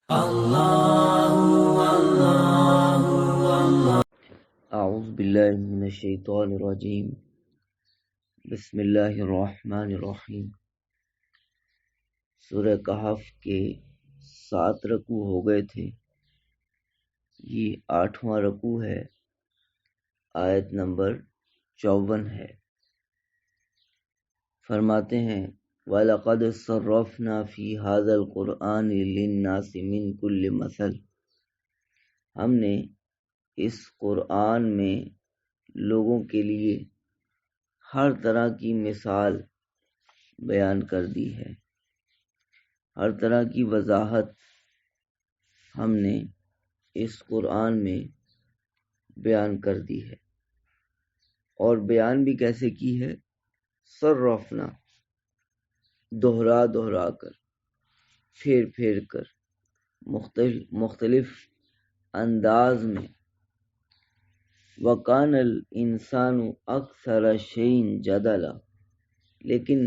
اعوذ باللہ من الشیطان الرجیم بسم اللہ الرحمن الرحیم۔ سورہ کہف کے 7 رکوع ہو گئے تھے، یہ 8واں رکوع ہے، آیت نمبر 54 ہے۔ فرماتے ہیں وَلَقَدْ صَرَّفْنَا فِي هَذَا الْقُرْآنِ لِلنَّاسِ مِنْ كُلِّ مَثَلٍ، ہم نے اس قرآن میں لوگوں کے لیے ہر طرح کی مثال بیان کر دی ہے، ہر طرح کی وضاحت ہم نے اس قرآن میں بیان کر دی ہے، اور بیان بھی کیسے کی ہے؟ صرفنا، دہرا کر، پھیر کر، مختلف انداز میں۔ وَقَانَ الْإِنسَانُ أَكْثَرَ شَيْءٍ جَدَلًا، لیکن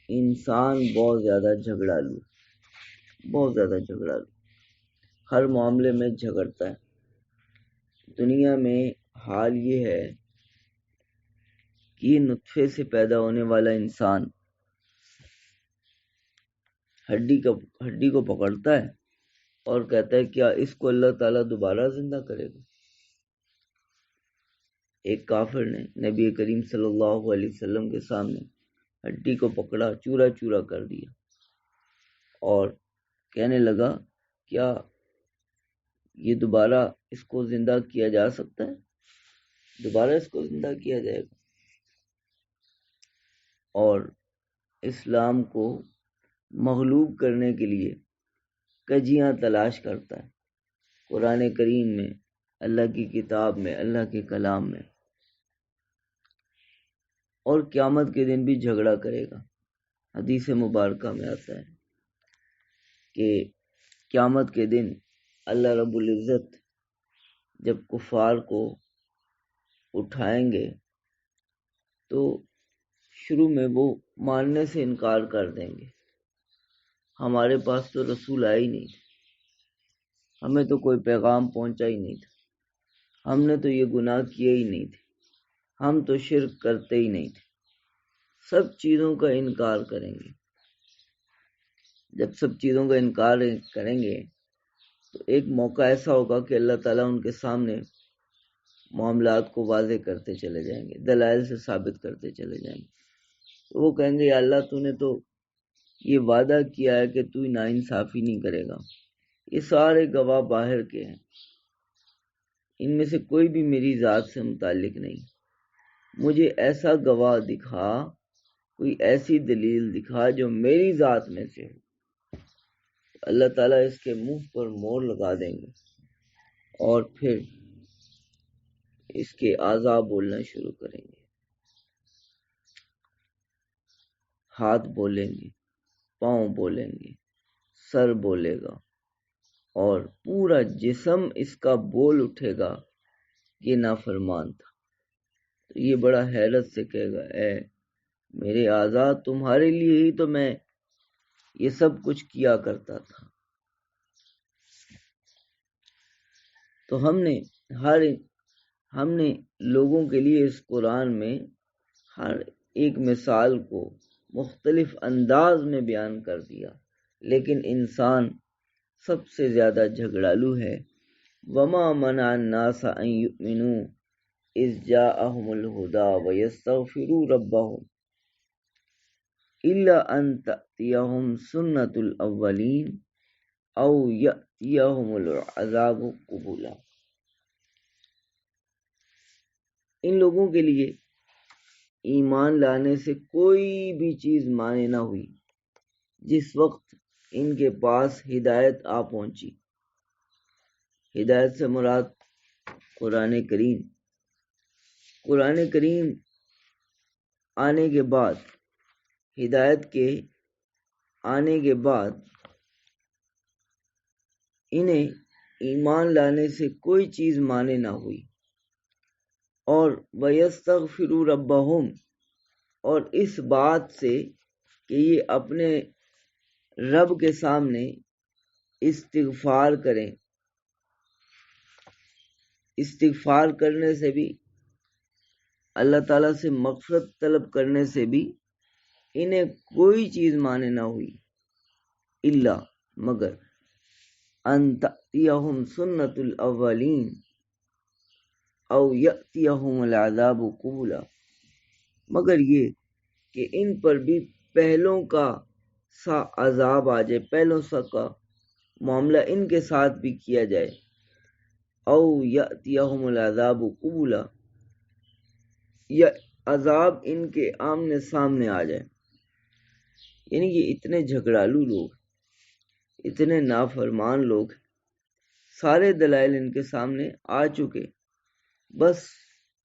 انسان بہت زیادہ جھگڑالو، ہر معاملے میں جھگڑتا ہے۔ دنیا میں حال یہ ہے کہ نطفے سے پیدا ہونے والا انسان ہڈی کو پکڑتا ہے اور کہتا ہے کیا اس کو اللہ تعالیٰ دوبارہ زندہ کرے گا؟ ایک کافر نے نبی کریم صلی اللہ علیہ وسلم کے سامنے ہڈی کو پکڑا، چورا چورا کر دیا اور کہنے لگا کیا یہ دوبارہ اس کو زندہ کیا جا سکتا ہے؟ دوبارہ اس کو زندہ کیا جائے گا؟ اور اسلام کو مغلوب کرنے کے لیے کجیاں تلاش کرتا ہے، قرآن کریم میں، اللہ کی کتاب میں، اللہ کے کلام میں، اور قیامت کے دن بھی جھگڑا کرے گا۔ حدیث مبارکہ میں آتا ہے کہ قیامت کے دن اللہ رب العزت جب کفار کو اٹھائیں گے تو شروع میں وہ ماننے سے انکار کر دیں گے، ہمارے پاس تو رسول آیا ہی نہیں تھا، ہمیں تو کوئی پیغام پہنچا ہی نہیں تھا، ہم نے تو یہ گناہ کیے ہی نہیں تھے، ہم تو شرک کرتے ہی نہیں تھے، سب چیزوں کا انکار کریں گے۔ جب سب چیزوں کا انکار کریں گے تو ایک موقع ایسا ہوگا کہ اللہ تعالیٰ ان کے سامنے معاملات کو واضح کرتے چلے جائیں گے، دلائل سے ثابت کرتے چلے جائیں گے۔ تو وہ کہیں گے یا اللہ تو نے تو یہ وعدہ کیا ہے کہ تو ناانصافی نہیں کرے گا، یہ سارے گواہ باہر کے ہیں، ان میں سے کوئی بھی میری ذات سے متعلق نہیں، مجھے ایسا گواہ دکھا، کوئی ایسی دلیل دکھا جو میری ذات میں سے ہو۔ اللہ تعالیٰ اس کے منہ پر مہر لگا دیں گے اور پھر اس کے اعضاء بولنا شروع کریں گے، ہاتھ بولیں گے، پاؤں بولیں گے، سر بولے گا، اور پورا جسم اس کا بول اٹھے گا یہ نافرمان تھا۔ تو یہ بڑا حیرت سے کہے گا اے میرے اعضاء، تمہارے لیے ہی تو میں یہ سب کچھ کیا کرتا تھا۔ تو ہم نے لوگوں کے لیے اس قرآن میں ہر ایک مثال کو مختلف انداز میں بیان کر دیا، لیکن انسان سب سے زیادہ جھگڑالو ہے۔ وَمَا مَنَعَ النَّاسَ أَن يُؤْمِنُوا إِذْ جَاءَهُمُ الْهُدَىٰ وَيَسْتَغْفِرُوا رَبَّهُمْ إِلَّا أَن تَأْتِيَهُمْ سُنَّةُ الْأَوَّلِينَ أَوْ يَأْتِيَهُمُ الْعَذَابُ قُبُلًا۔ ان لوگوں کے لیے ایمان لانے سے کوئی بھی چیز مانے نہ ہوئی جس وقت ان کے پاس ہدایت آ پہنچی۔ ہدایت سے مراد قرآن کریم آنے کے بعد، ہدایت کے آنے کے بعد انہیں ایمان لانے سے کوئی چیز مانے نہ ہوئی، اور وَيَسْتَغْفِرُوا رَبَّهُمْ، اور اس بات سے کہ یہ اپنے رب کے سامنے استغفار کریں. استغفار کرنے سے بھی، اللہ تعالیٰ سے مغفرت طلب کرنے سے بھی انہیں کوئی چیز مانے نہ ہوئی الا مگر ان تأتیہم سنت الاولین او یأتیہم العذاب قبلا، مگر یہ کہ ان پر بھی پہلوں کا سا عذاب آ جائے، پہلوں سا کا معاملہ ان کے ساتھ بھی کیا جائے. او یأتیہم العذاب قبلا، یا عذاب ان کے آمنے سامنے آ جائے. یعنی کہ اتنے جھگڑالو لوگ، اتنے نافرمان لوگ، سارے دلائل ان کے سامنے آ چکے، بس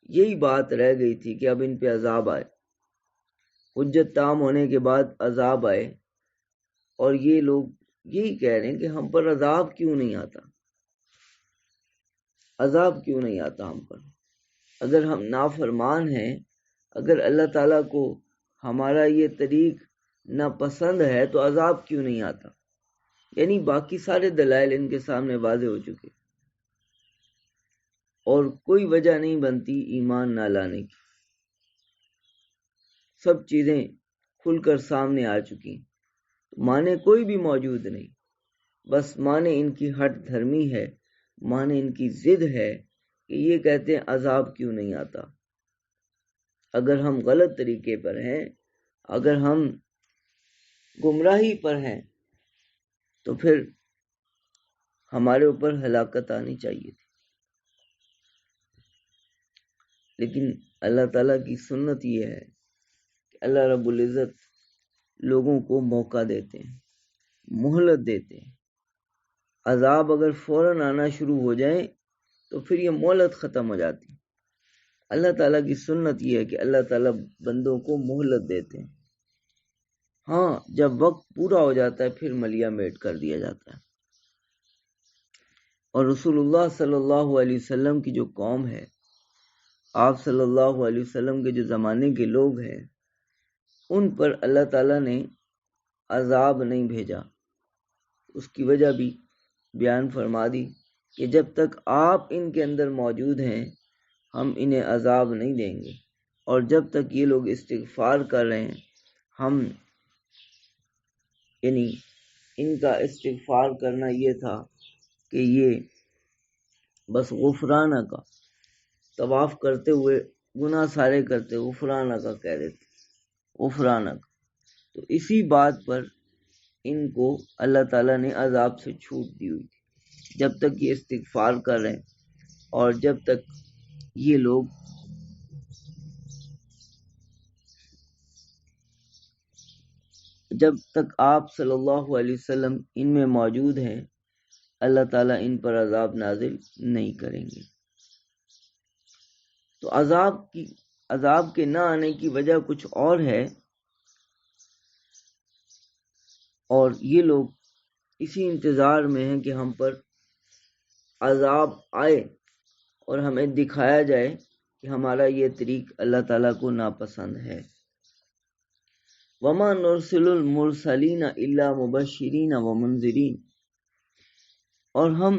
یہی بات رہ گئی تھی کہ اب ان پہ عذاب آئے. حجت تام ہونے کے بعد عذاب آئے، اور یہ لوگ یہی کہہ رہے ہیں کہ ہم پر عذاب کیوں نہیں آتا، عذاب کیوں نہیں آتا ہم پر. اگر ہم نافرمان ہیں، اگر اللہ تعالیٰ کو ہمارا یہ طریق ناپسند ہے تو عذاب کیوں نہیں آتا. یعنی باقی سارے دلائل ان کے سامنے واضح ہو چکے، اور کوئی وجہ نہیں بنتی ایمان نہ لانے کی. سب چیزیں کھل کر سامنے آ چکی، مانے کوئی بھی موجود نہیں، بس مانے ان کی ہٹ دھرمی ہے، مانے ان کی ضد ہے کہ یہ کہتے ہیں عذاب کیوں نہیں آتا. اگر ہم غلط طریقے پر ہیں، اگر ہم گمراہی پر ہیں، تو پھر ہمارے اوپر ہلاکت آنی چاہیے تھی. لیکن اللہ تعالیٰ کی سنت یہ ہے کہ اللہ رب العزت لوگوں کو موقع دیتے ہیں، مہلت دیتے ہیں. عذاب اگر فوراً آنا شروع ہو جائیں تو پھر یہ مہلت ختم ہو جاتی. اللہ تعالیٰ کی سنت یہ ہے کہ اللہ تعالیٰ بندوں کو مہلت دیتے ہیں. ہاں، جب وقت پورا ہو جاتا ہے پھر ملیا میٹ کر دیا جاتا ہے. اور رسول اللہ صلی اللہ علیہ وسلم کی جو قوم ہے، آپ صلی اللہ علیہ وسلم کے جو زمانے کے لوگ ہیں، ان پر اللہ تعالیٰ نے عذاب نہیں بھیجا. اس کی وجہ بھی بیان فرما دی کہ جب تک آپ ان کے اندر موجود ہیں ہم انہیں عذاب نہیں دیں گے، اور جب تک یہ لوگ استغفار کر رہے ہیں ہم، یعنی ان کا استغفار کرنا یہ تھا کہ یہ بس غفرانہ کا طواف کرتے ہوئے گناہ سارے کرتے غفرانہ کا کہہ رہے تھے، غفرانہ کا. تو اسی بات پر ان کو اللہ تعالیٰ نے عذاب سے چھوٹ دی ہوئی تھی، جب تک یہ استغفار کر رہے ہیں، اور جب تک یہ لوگ جب تک آپ صلی اللہ علیہ وسلم ان میں موجود ہیں اللہ تعالیٰ ان پر عذاب نازل نہیں کریں گے. تو عذاب کے نہ آنے کی وجہ کچھ اور ہے، اور یہ لوگ اسی انتظار میں ہیں کہ ہم پر عذاب آئے اور ہمیں دکھایا جائے کہ ہمارا یہ طریق اللہ تعالیٰ کو ناپسند ہے. وَمَا نُرْسِلُ الْمُرْسَلِينَ إِلَّا مُبَشِّرِينَ وَمُنذِرِينَ، اور ہم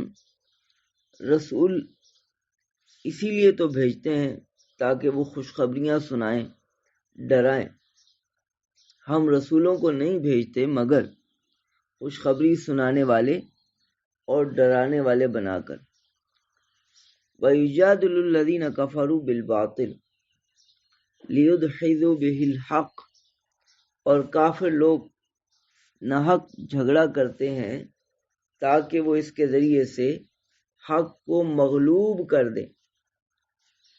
رسول اسی لیے تو بھیجتے ہیں تاکہ وہ خوشخبریاں سنائیں، ڈرائیں. ہم رسولوں کو نہیں بھیجتے مگر خوشخبری سنانے والے اور ڈرانے والے بنا کر. وَيُجَادِلُ الَّذِينَ كَفَرُوا بِالْبَاطِلِ لِيُدْحِضُوا بِهِ الْحَقَّ، اور کافر لوگ ناحق جھگڑا کرتے ہیں تاکہ وہ اس کے ذریعے سے حق کو مغلوب کر دیں.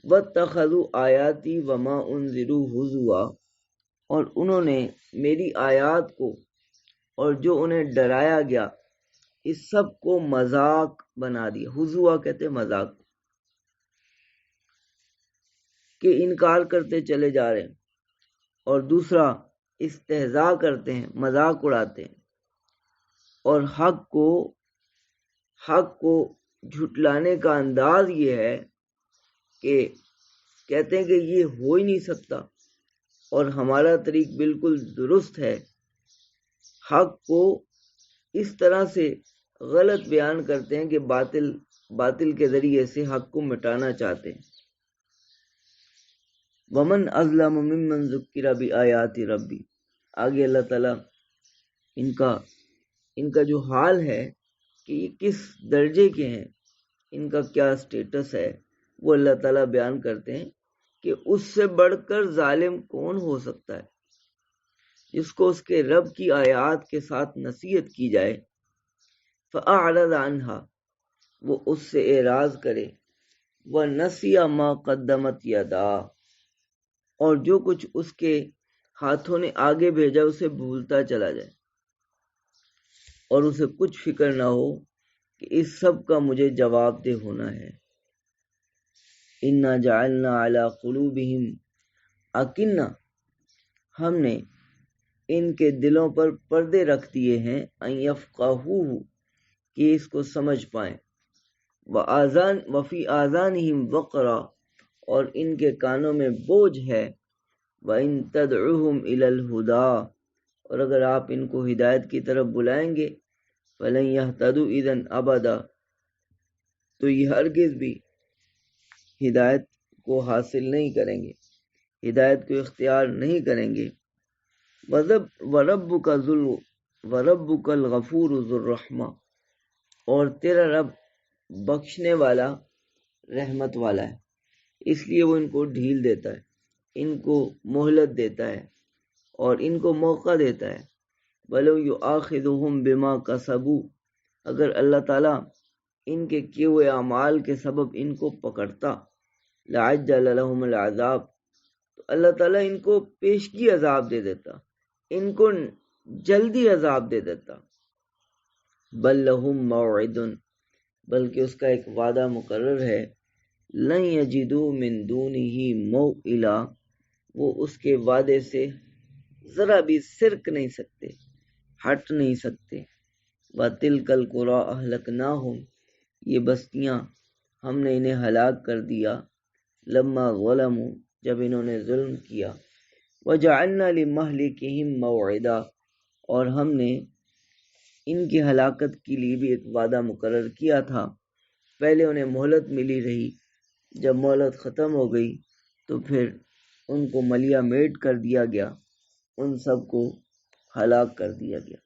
وَاتَّخَذُوا آیَاتِي وَمَا أُنذِرُوا هُزُوًا، اور انہوں نے میری آیات کو اور جو انہیں ڈرایا گیا اس سب کو مذاق بنا دیا. ہزوا کہتے مذاق، کہ انکار کرتے چلے جا رہے ہیں، اور دوسرا استہزاء کرتے ہیں، مذاق اڑاتے ہیں، اور حق کو جھٹلانے کا انداز یہ ہے کہ کہتے ہیں کہ یہ ہو ہی نہیں سکتا، اور ہمارا طریق بالکل درست ہے. حق کو اس طرح سے غلط بیان کرتے ہیں کہ باطل کے ذریعے سے حق کو مٹانا چاہتے ہیں۔ ومن اظلم ممن ذکر بآیات ربی، آگے اللہ تعالیٰ ان کا جو حال ہے کہ یہ کس درجے کے ہیں، ان کا کیا سٹیٹس ہے، وہ اللہ تعالیٰ بیان کرتے ہیں کہ اس سے بڑھ کر ظالم کون ہو سکتا ہے، جس کو اس کے رب کی آیات کے ساتھ نصیحت کی جائے، فأعرض عنہا، وہ اس سے اعراض کرے، وَنَسِیَ مَا قَدَّمَتْ یَدَاہ، اور جو کچھ اس کے ہاتھوں نے آگے بھیجا اسے بھولتا چلا جائے، اور اسے کچھ فکر نہ ہو کہ اس سب کا مجھے جواب دہ ہونا ہے۔ اِنَّا جَعَلْنَا عَلَىٰ قُلُوبِهِمْ أَكِنَّةً، ہم نے ان کے دلوں پر پردے رکھ دیے ہیں، ان یفقہوہ، کہ اس کو سمجھ پائیں، وفی آذانہم وقرا، اور ان کے کانوں میں بوجھ ہے، وَإِن تَدْعُوهُمْ إِلَى الْهُدَىٰ، اور اگر آپ ان کو ہدایت کی طرف بلائیں گے، فَلَن يَهْتَدُوا إِذًا أَبَدًا، تو یہ ہرگز بھی ہدایت کو حاصل نہیں کریں گے، ہدایت کو اختیار نہیں کریں گے۔ وَرَبُّكَ الْغَفُورُ ذُو الرَّحْمَةِ، اور تیرا رب بخشنے والا رحمت والا ہے، اس لیے وہ ان کو ڈھیل دیتا ہے، ان کو مہلت دیتا ہے اور ان کو موقع دیتا ہے۔ وَلَوْ يُؤَاخِذُهُمْ بِمَا كَسَبُوا، اگر اللہ تعالیٰ ان کے کیے ہوئے اعمال کے سبب ان کو پکڑتا، لَعَجَّلَ لَهُمُ الْعَذَابَ، تو اللہ تعالیٰ ان کو پیشگی عذاب دے دیتا، ان کو جلدی عذاب دے دیتا۔ بل لہم موعد، بلکہ اس کا ایک وعدہ مقرر ہے، لن یجدوا من دونہ موئلا، وہ اس کے وعدے سے ذرا بھی سرک نہیں سکتے، ہٹ نہیں سکتے۔ وَتِلْكَ الْقُرَىٰ أَهْلَكْنَاهُمْ، یہ بستیاں ہم نے انہیں ہلاک کر دیا، لما ظلموا، جب انہوں نے ظلم کیا، وَجَعَلْنَا لِمَهْلِكِهِمْ مَوْعِدًا، اور ہم نے ان کی ہلاکت کے لیے بھی ایک وعدہ مقرر کیا تھا، پہلے انہیں مہلت ملی رہی، جب مہلت ختم ہو گئی تو پھر ان کو ملیہ میٹ کر دیا گیا، ان سب کو ہلاک کر دیا گیا۔